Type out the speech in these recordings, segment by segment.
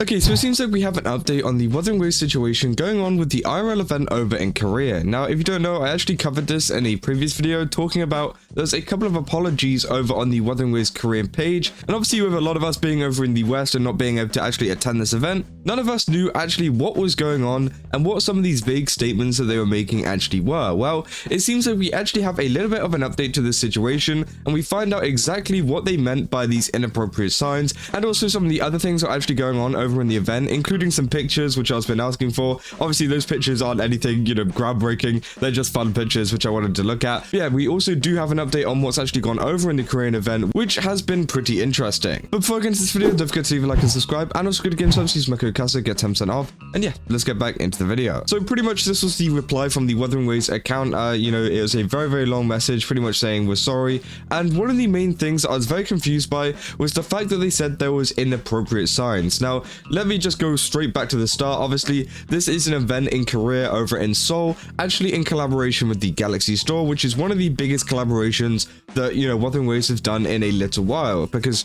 Okay, so it seems like we have an update on the Wuthering Waves situation going on with the IRL event over in Korea. Now, if you don't know, I actually covered this in a previous video talking about there's a couple of apologies over on the Wuthering Waves Korean page. And obviously with a lot of us being over in the West and not being able to actually attend this event, none of us knew actually what was going on and what some of these vague statements that they were making actually were. Well, it seems like we actually have a little bit of an update to this situation and we find out exactly what they meant by these inappropriate signs and also some of the other things that are actually going on over in the event, including some pictures which I've been asking for. Obviously those pictures aren't anything, groundbreaking, they're just fun pictures which I wanted to look at. But yeah, we also do have an update on what's actually gone over in the Korean event, which has been pretty interesting. But before I get into this video, don't forget to leave a like and subscribe, and also go to game subs, use my code CASA, get 10% off. And yeah, let's get back into the video. So pretty much this was the reply from the Wuthering Waves account. It was a very long message pretty much saying we're sorry, and one of the main things that I was very confused by was the fact that they said there was inappropriate signs. Now let me just go straight back to the start. Obviously this is an event in Korea over in Seoul, actually in collaboration with the Galaxy Store, which is one of the biggest collaborations that Wuthering Waves have done in a little while, because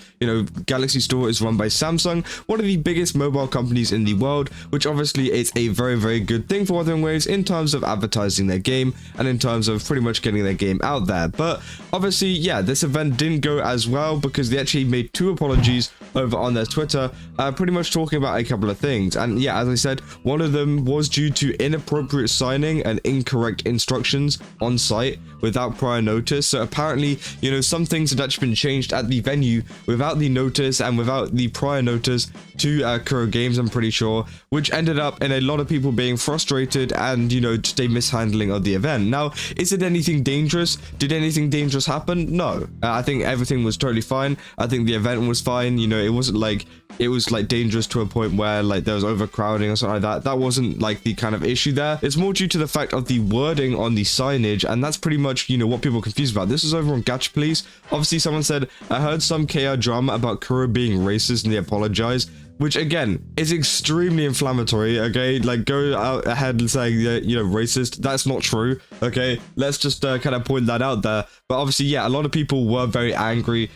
Galaxy Store is run by Samsung, one of the biggest mobile companies in the world, which obviously is a very good thing for Wuthering Waves in terms of advertising their game and in terms of pretty much getting their game out there. But obviously, yeah, this event didn't go as well because they actually made two apologies over on their Twitter, pretty much talking about a couple of things. And yeah, as I said, one of them was due to inappropriate signing and incorrect instructions on site without prior notice. So apparently, some things had actually been changed at the venue without the notice and without the prior notice to Kuro Games, I'm pretty sure, which ended up in a lot of people being frustrated and, just a mishandling of the event. Now, is it anything dangerous? Did anything dangerous happen? No. I think everything was totally fine. I think the event was fine. It wasn't like it was like dangerous to a point where like there was overcrowding or something like that. That wasn't like the kind of issue there. It's more due to the fact of the wording on the signage, and that's pretty much what people are confused about. This is over on Gacha Police. Obviously someone said, I heard some KR drama about Kuro being racist and they apologize, which again is extremely inflammatory. Okay, like go out ahead and saying racist, that's not true. Okay, let's just kind of point that out there. But obviously, yeah, a lot of people were very angry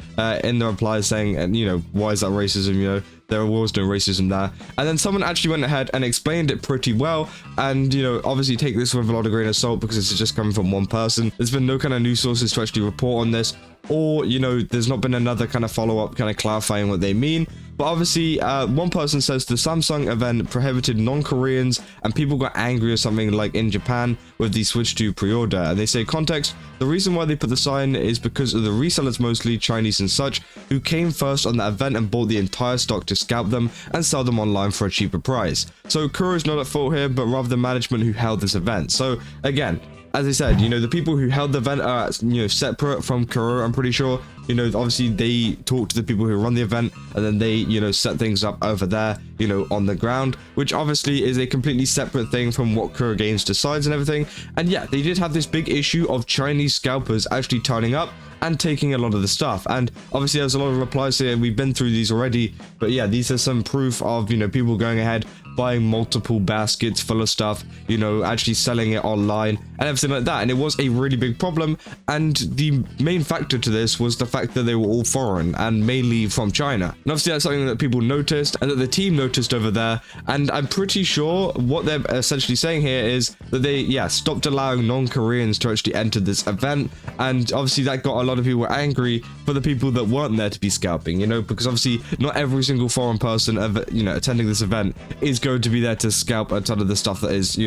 in the replies saying, and why is that racism? There was no racism there. And then someone actually went ahead and explained it pretty well. And, obviously take this with a lot of grain of salt because this is just coming from one person. There's been no kind of news sources to actually report on this. Or, there's not been another kind of follow-up kind of clarifying what they mean. But obviously, one person says the Samsung event prohibited non-Koreans and people got angry or something like in Japan with the switch to pre-order. And they say, context, the reason why they put the sign is because of the resellers, mostly Chinese and such, who came first on that event and bought the entire stock to scalp them and sell them online for a cheaper price. So Kuro is not at fault here, but rather the management who held this event. So again, as I said, the people who held the event are, separate from Kuro, I'm pretty sure. Obviously they talk to the people who run the event and then they, set things up over there, on the ground, which obviously is a completely separate thing from what Kuro Games decides and everything. And yeah, they did have this big issue of Chinese scalpers actually turning up and taking a lot of the stuff. And obviously there's a lot of replies here, we've been through these already, but yeah, these are some proof of, people going ahead, buying multiple baskets full of stuff, actually selling it online and everything like that. And it was a really big problem. And the main factor to this was the fact that they were all foreign and mainly from China. And obviously that's something that people noticed and that the team noticed over there. And I'm pretty sure what they're essentially saying here is that they, stopped allowing non-Koreans to actually enter this event. And obviously that got a lot of people angry for the people that weren't there to be scalping, because obviously not every single foreign person attending this event is going to be there to scalp a ton of the stuff that is,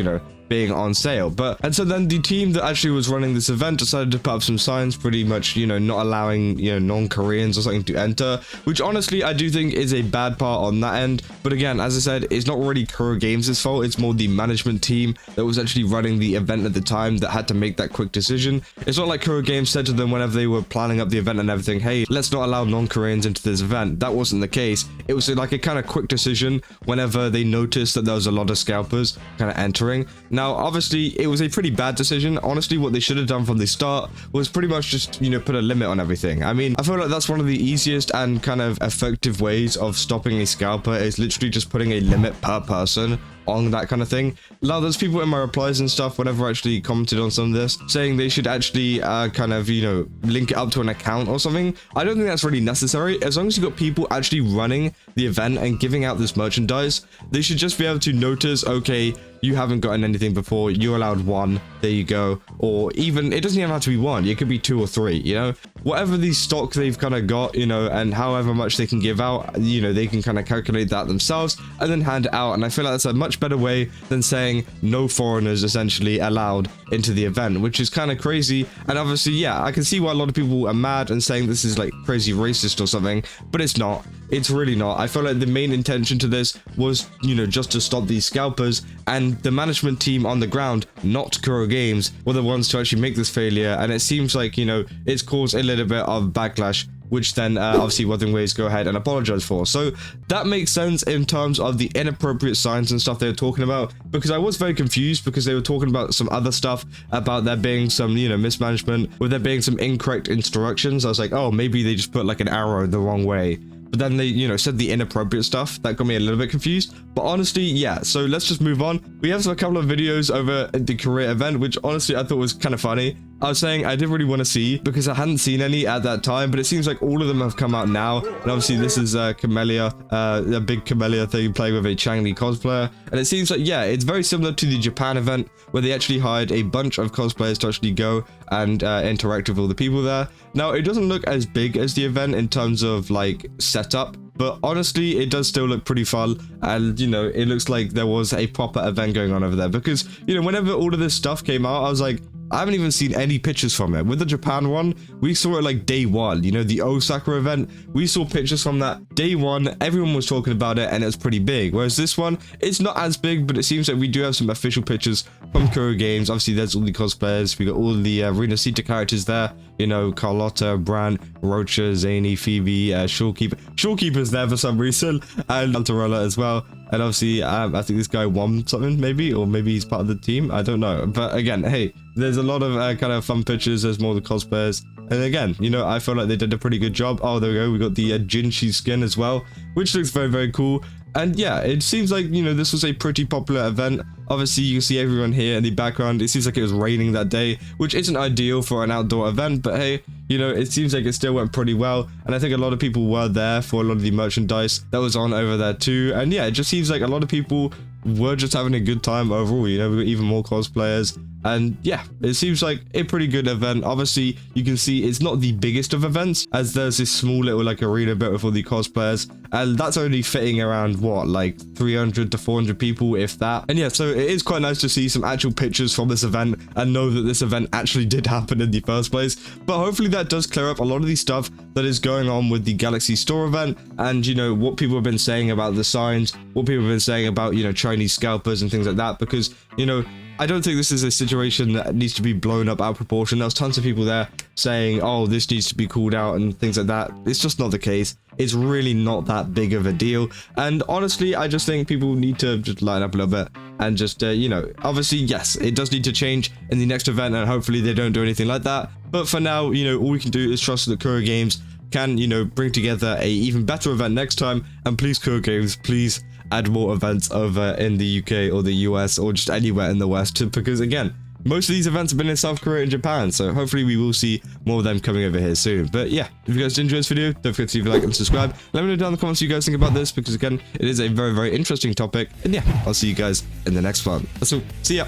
being on sale. And so then the team that actually was running this event decided to put up some signs pretty much, not allowing, non-Koreans or something to enter, which honestly I do think is a bad part on that end. But again, as I said, it's not really Kuro Games' fault. It's more the management team that was actually running the event at the time that had to make that quick decision. It's not like Kuro Games said to them whenever they were planning up the event and everything, hey, let's not allow non-Koreans into this event. That wasn't the case. It was like a kind of quick decision whenever they noticed that there was a lot of scalpers kind of entering. Now, obviously, it was a pretty bad decision. Honestly, what they should have done from the start was pretty much just, put a limit on everything. I mean, I feel like that's one of the easiest and kind of effective ways of stopping a scalper is literally just putting a limit per person on that kind of thing. Now, there's people in my replies and stuff, whenever I actually commented on some of this, saying they should actually kind of, you know, link it up to an account or something. I don't think that's really necessary. As long as you've got people actually running the event and giving out this merchandise, they should just be able to notice, okay, you haven't gotten anything before, you're allowed one, there you go. Or even, it doesn't even have to be one, it could be 2 or 3, you know, whatever the stock they've kind of got, you know, and however much they can give out, you know, they can kind of calculate that themselves and then hand it out. And I feel like that's a much better way than saying no foreigners essentially allowed into the event, which is kind of crazy. And obviously, yeah, I can see why a lot of people are mad and saying this is like crazy racist or something, but it's not. It's really not. I feel like the main intention to this was, you know, just to stop these scalpers, and the management team on the ground, not Kuro Games, were the ones to actually make this failure. And it seems like, you know, it's caused a little bit of backlash, which then obviously Wuthering Waves go ahead and apologize for. So that makes sense in terms of the inappropriate signs and stuff they were talking about, because I was very confused because they were talking about some other stuff about there being some, you know, mismanagement, with there being some incorrect instructions. I was like, oh, maybe they just put like an arrow the wrong way. But then they, you know, said the inappropriate stuff. That got me a little bit confused. But honestly, yeah, so let's just move on. We have a couple of videos over the Korea event, which honestly I thought was kind of funny. I was saying I didn't really want to see because I hadn't seen any at that time, but it seems like all of them have come out now. And obviously this is Camellia, a big Camellia thing playing with a Changli cosplayer. And it seems like, yeah, it's very similar to the Japan event where they actually hired a bunch of cosplayers to actually go and interact with all the people there. Now, it doesn't look as big as the event in terms of like setup, but honestly, it does still look pretty fun. And, you know, it looks like there was a proper event going on over there because, you know, whenever all of this stuff came out, I was like, I haven't even seen any pictures from it. With the Japan one, we saw it like day one, you know, the Osaka event, we saw pictures from that day one. Everyone was talking about it and it was pretty big. Whereas this one, it's not as big, but it seems like we do have some official pictures from Kuro Games. Obviously, there's all the cosplayers. We got all the rinascita characters there, you know, Carlotta, Bran, Rocha, Zany, Phoebe, Shorekeeper. Shorekeeper's there for some reason, and cantarella as well. And obviously, I think this guy won something, maybe, or maybe he's part of the team. I don't know. But again, hey, there's a lot of kind of fun pictures. There's more of the cosplayers. And again, you know, I feel like they did a pretty good job. Oh, there we go. We got the Jinshi skin as well, which looks very, very cool. And yeah, it seems like, you know, this was a pretty popular event. Obviously, you can see everyone here in the background. It seems like it was raining that day, which isn't ideal for an outdoor event. But hey, you know, it seems like it still went pretty well. And I think a lot of people were there for a lot of the merchandise that was on over there too. And yeah, it just seems like a lot of people were just having a good time overall. You know, we got even more cosplayers. And yeah, it seems like a pretty good event. Obviously, you can see it's not the biggest of events, as there's this small little like arena bit with all the cosplayers, and that's only fitting around what, like 300 to 400 people, if that. And yeah, so it is quite nice to see some actual pictures from this event and know that this event actually did happen in the first place. But hopefully that does clear up a lot of the stuff that is going on with the Galaxy Store event, and you know what people have been saying about the signs, what people have been saying about, you know, Chinese scalpers and things like that, because, you know, I don't think this is a situation that needs to be blown up out of proportion. There's tons of people there saying, oh, this needs to be called out and things like that. It's just not the case. It's really not that big of a deal. And honestly, I just think people need to just lighten up a little bit and just, you know, obviously, yes, it does need to change in the next event, and hopefully they don't do anything like that. But for now, you know, all we can do is trust that Kuro Games can, you know, bring together a even better event next time. And please, Kuro Games, please add more events over in the UK or the US or just anywhere in the West, because again, most of these events have been in South Korea and Japan, so hopefully we will see more of them coming over here soon. But yeah, if you guys did enjoy this video, don't forget to leave a like and subscribe. Let me know down in the comments what you guys think about this, because again, it is a very, very interesting topic. And yeah, I'll see you guys in the next one. So, see ya.